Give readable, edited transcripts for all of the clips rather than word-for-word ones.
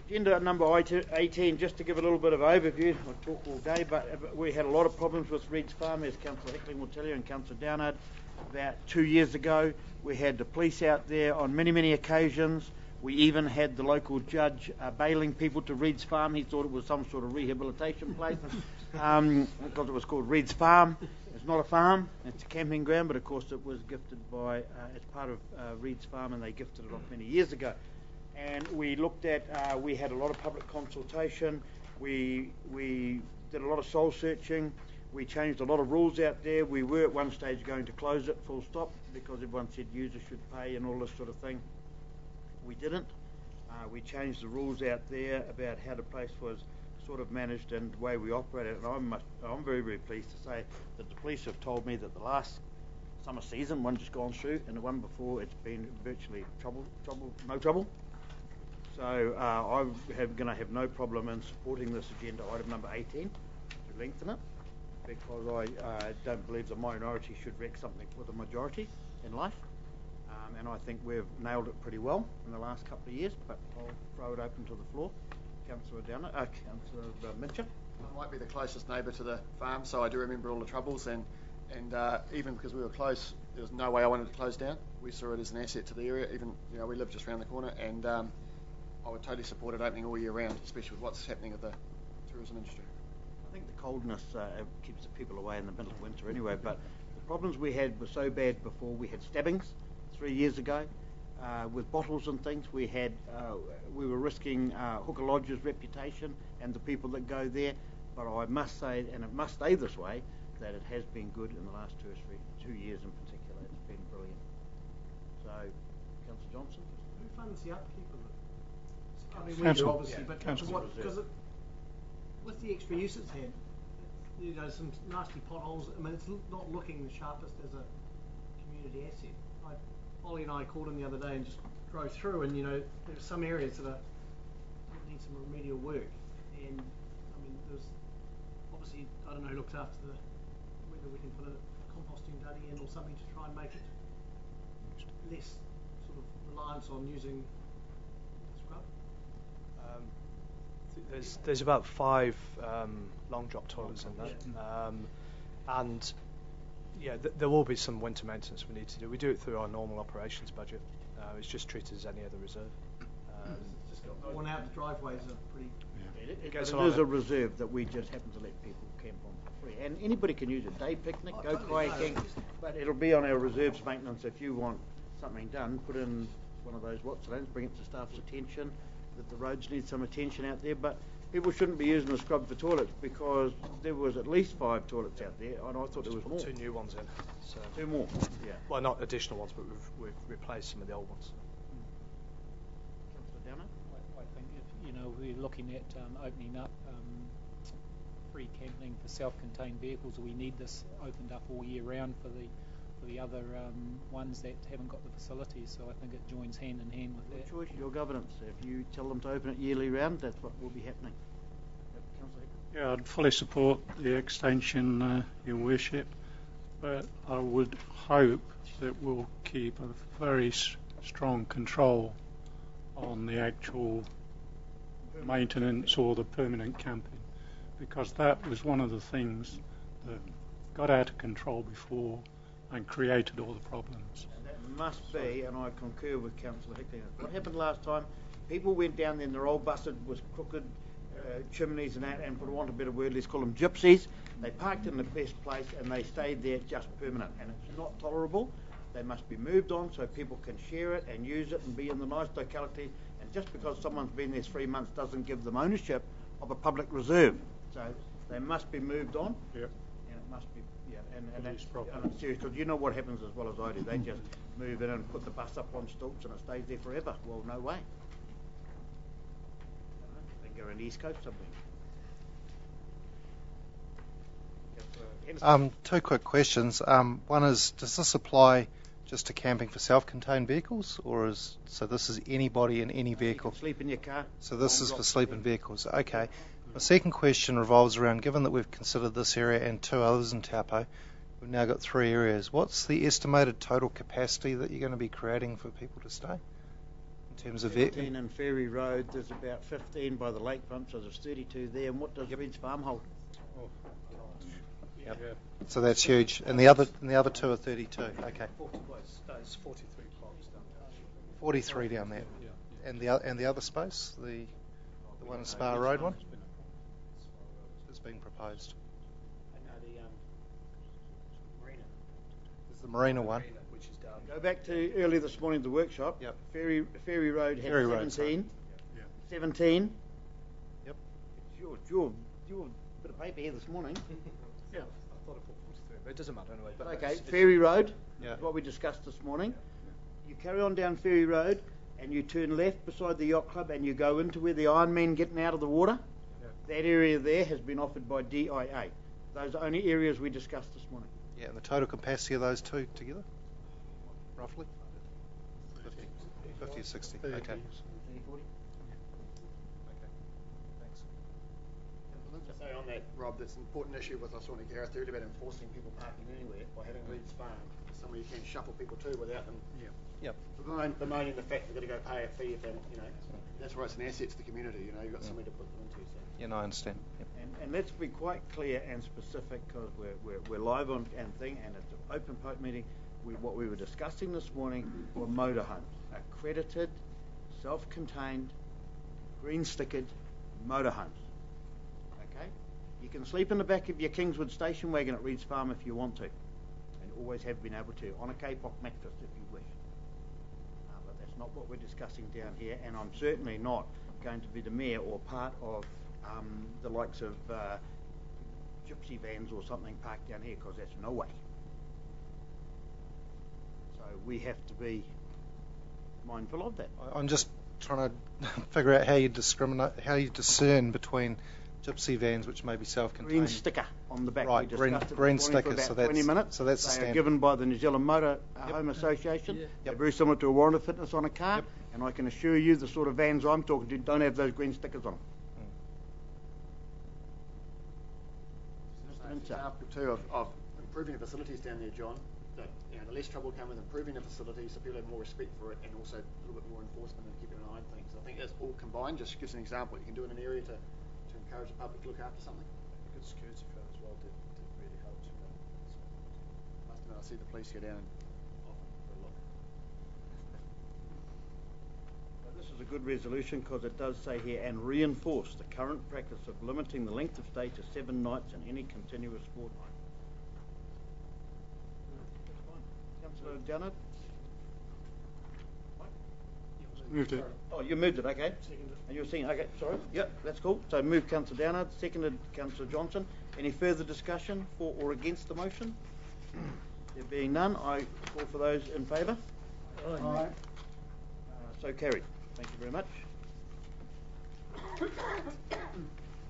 Agenda number 18, just to give a little bit of overview. I'll talk all day, but we had a lot of problems with Reed's Farm, as Councillor Hickling will tell you, and Councillor Downard. About 2 years ago, we had the police out there on many, many occasions. We even had the local judge bailing people to Reed's Farm. He thought it was some sort of rehabilitation place because it was called Reed's Farm. It's not a farm, it's a camping ground, but of course it was gifted by, as part of Reed's Farm, and they gifted it off many years ago. And we looked at, we had a lot of public consultation, we did a lot of soul searching, we changed a lot of rules out there. We were at one stage going to close it full stop because everyone said users should pay and all this sort of thing. We didn't. We changed the rules out there about how the place was sort of managed and the way we operated, and I'm very, very pleased to say that the police have told me that the last summer season, one just gone through, and the one before, it's been virtually no trouble. So I'm going to have no problem in supporting this agenda item number 18 to lengthen it, because I don't believe the minority should wreck something for the majority in life. And I think we've nailed it pretty well in the last couple of years, but I'll throw it open to the floor. Councillor Mincher. I might be the closest neighbour to the farm, so I do remember all the troubles, and even because we were close, there was no way I wanted to close down. We saw it as an asset to the area. Even, you know, we live just around the corner, and I would totally support it opening all year round, especially with what's happening with the tourism industry. I think the coldness keeps the people away in the middle of winter anyway, but the problems we had were so bad before. We had stabbings 3 years ago with bottles and things. We were risking Hooker Lodge's reputation and the people that go there, but I must say, and it must stay this way, that it has been good in the last 2 years in particular. It's been brilliant. So, Councillor Johnson? Who funds the upkeep of it? I mean, Council. we do, obviously, Yeah, but because with the extra use it's had, you know, some nasty potholes. I mean, it's not looking the sharpest as a community asset. Ollie and I called in the other day and just drove through, and you know, there's some areas that need some remedial work, and I mean, there's obviously, I don't know who looks after whether we can put a composting dunny in or something to try and make it less sort of reliance on using scrub. There's about 5 long drop toilets in there, and yeah, there will be some winter maintenance we need to do. We do it through our normal operations budget. It's just treated as any other reserve. It's just got worn out. The driveways are pretty. It is a reserve that we just happen to let people camp on for free, and anybody can use it. Day picnic, go kayaking, but it'll be on our reserves maintenance. If you want something done, put in one of those bring it to staff's attention that the roads need some attention out there, but people shouldn't be using the scrub for toilets, because there was at least 5 toilets out there, and I thought there was more. 2 new ones in. So 2 more, yeah. Well, not additional ones, but we've replaced some of the old ones. Councillor Downer? I think if we're looking at opening up free camping for self-contained vehicles, we need this opened up all year round for the other ones that haven't got the facilities, so I think it joins hand in hand with that. Your choice, your governance. If you tell them to open it yearly round, that's what will be happening. Yeah, I'd fully support the extension, Your Worship, but I would hope that we'll keep a very strong control on the actual maintenance or the permanent camping, because that was one of the things that got out of control before and created all the problems. And that must be, and I concur with Councillor Hickling, what happened last time, people went down there and their old bus was crooked, chimneys and that, and for want of a better word, let's call them gypsies. They parked in the best place and they stayed there just permanent, and it's not tolerable. They must be moved on so people can share it and use it and be in the nice locality, and just because someone's been there 3 months doesn't give them ownership of a public reserve. So they must be moved on. Yep. And it must be, and that's serious, because you know what happens as well as I do. They just move in and put the bus up on stilts and it stays there forever. Well, no way. They can go around the East Coast somewhere. 2 quick questions. One is, does this apply just to camping for self-contained vehicles, or so this is anybody in any vehicle? You can sleep in your car. So this is for sleeping vehicles. Okay. My second question revolves around, given that we've considered this area and 2 others in Taupo, we've now got 3 areas. What's the estimated total capacity that you're going to be creating for people to stay In terms of 17 in Ferry Road, there's about 15 by the lakefront, so there's 32 there. And what does Reed's Farm hold? Yep. So that's huge. And the other two are 32. Okay. 43 plots down there. 43 down there. Yeah. And the other space, the one in Spa Road one, is being proposed. There's the Marina one. Which is down. Go back to earlier this morning, the workshop. Yep. Ferry Road had Ferry Road, 17. Yeah. 17. Yep. It's your bit of paper here this morning. Yeah, I thought I put 43, but it doesn't matter anyway. But Okay, Ferry Road, Yeah. what we discussed this morning. You carry on down Ferry Road and you turn left beside the yacht club and you go into where the Iron Men getting out of the water. Yeah. That area there has been offered by DIA. Those are only areas we discussed this morning. Yeah, and the total capacity of those two together, roughly? 50 or 60. 30. Okay. Okay. Thanks. Just say on that, Rob, that's an important issue with us wanting to hear earlier about enforcing people parking anywhere by having Reed's Farm. Somewhere you can shuffle people to without them Yep. bemoaning the fact they've got to go pay a fee if they, that's why it's an asset to the community, you've got somewhere to put them into. So. Yeah, no, I understand. Yep. And let's be quite clear and specific because we're live on and thing and it's an open public meeting. What we were discussing this morning were motorhomes, accredited, self-contained, green stickered motorhomes. Okay, you can sleep in the back of your Kingswood station wagon at Reed's Farm if you want to, and always have been able to on a K-pop mattress if you wish. But that's not what we're discussing down here, and I'm certainly not going to be the mayor or part of the likes of gypsy vans or something parked down here because that's no way. So we have to be mindful of that. I'm just trying to figure out how you discern between gypsy vans, which may be self-contained. Green sticker on the back. Right, we green discussed it green this morning sticker. for So about that's 20 minutes. So that's the They are standard. given by the New Zealand Motor Home Association. Yep. They're very similar to a warrant of fitness on a car, Yep. and I can assure you the sort of vans I'm talking to don't have those green stickers on them. An example too of improving the facilities down there, John. That the less trouble come with improving the facilities, so people have more respect for it, and also a little bit more enforcement and keeping an eye on things. I think that's all combined. Just gives an example what you can do in an area to encourage the public to look after something. A good security firm as well did really help. Must admit, I see the police go down often for a look. This is a good resolution because it does say here, and reinforce the current practice of limiting the length of stay to 7 nights in any continuous fortnight. That's fine. Councillor Janet? Moved it. Oh, you moved it, okay. And you were saying, okay, sorry. Yep, that's cool. So move Councillor Downard, seconded Councillor Johnson. Any further discussion for or against the motion? There being none, I call for those in favour. Aye. So carried. Thank you very much.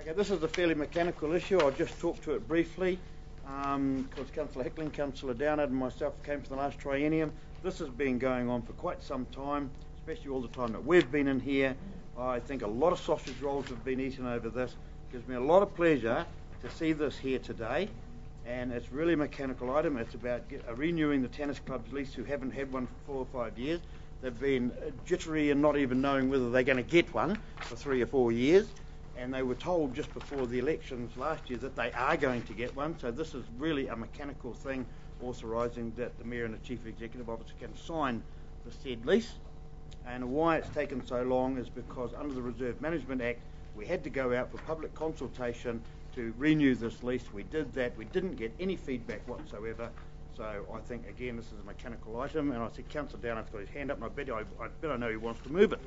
Okay, this is a fairly mechanical issue. I'll just talk to it briefly because Councillor Hickling, Councillor Downard and myself came for the last triennium. This has been going on for quite some time, especially all the time that we've been in here. I think a lot of sausage rolls have been eaten over this. It gives me a lot of pleasure to see this here today, and it's really a mechanical item. It's about renewing the tennis club's lease who haven't had one for 4 or 5 years. They've been jittery and not even knowing whether they're going to get one for 3 or 4 years, and they were told just before the elections last year that they are going to get one. So this is really a mechanical thing authorising that the Mayor and the Chief Executive Officer can sign the said lease. And why it's taken so long is because under the Reserve Management Act we had to go out for public consultation to renew this lease. We did that. We didn't get any feedback whatsoever. So I think, again, this is a mechanical item, and I see Councillor Downard's got his hand up, and I bet I know he wants to move it.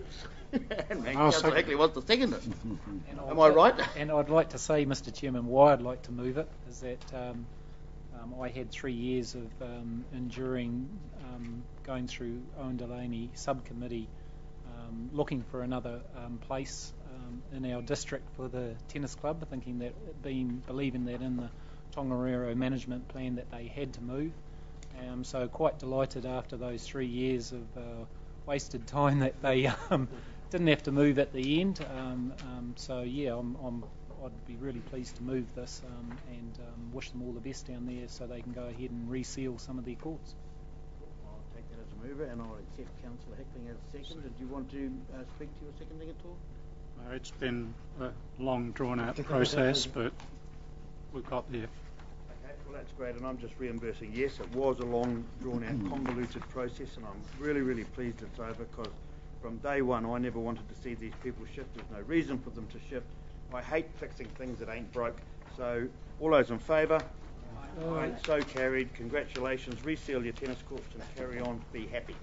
And Councillor Hickley wants to second it. Am I right? And I'd like to say, Mr Chairman, why I'd like to move it is that I had 3 years of enduring going through Owen Delaney subcommittee looking for another place in our district for the tennis club, thinking that, believing that in the Tongariro management plan that they had to move. So quite delighted after those 3 years of wasted time that they didn't have to move at the end. So yeah, I'd be really pleased to move this and wish them all the best down there so they can go ahead and reseal some of their courts. I'll take that as a mover, and I'll accept Councillor Hickling as second. Did you want to speak to your seconding at all? It's been a long, drawn-out process, but we've got there. Okay, well that's great, and I'm just reimbursing. Yes, it was a long, drawn-out, convoluted process, and I'm really, really pleased it's over, because from day one I never wanted to see these people shift. There's no reason for them to shift. I hate fixing things that ain't broke. So, all those in favour? Aye. So carried. Congratulations. Reseal your tennis courts and carry on. Be happy.